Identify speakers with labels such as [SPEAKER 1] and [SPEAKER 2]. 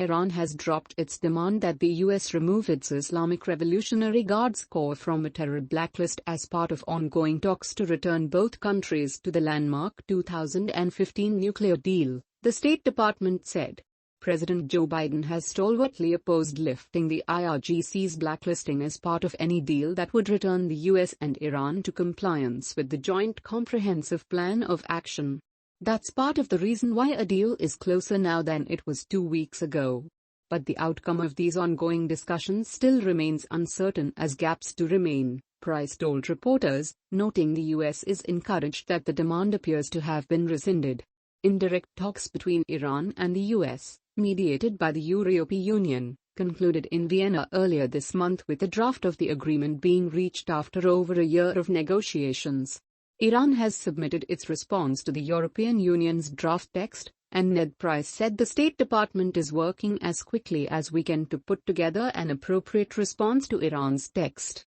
[SPEAKER 1] Iran has dropped its demand that the US remove its Islamic Revolutionary Guards Corps from a terror blacklist as part of ongoing talks to return both countries to the landmark 2015 nuclear deal, the State Department said. President Joe Biden has stalwartly opposed lifting the IRGC's blacklisting as part of any deal that would return the US and Iran to compliance with the Joint Comprehensive Plan of Action. That's part of the reason why a deal is closer now than it was 2 weeks ago. But the outcome of these ongoing discussions still remains uncertain as gaps do remain, Price told reporters, noting the US is encouraged that the demand appears to have been rescinded. Indirect talks between Iran and the US, mediated by the European Union, concluded in Vienna earlier this month with a draft of the agreement being reached after over a year of negotiations. Iran has submitted its response to the European Union's draft text, and Ned Price said the State Department is working as quickly as we can to put together an appropriate response to Iran's text.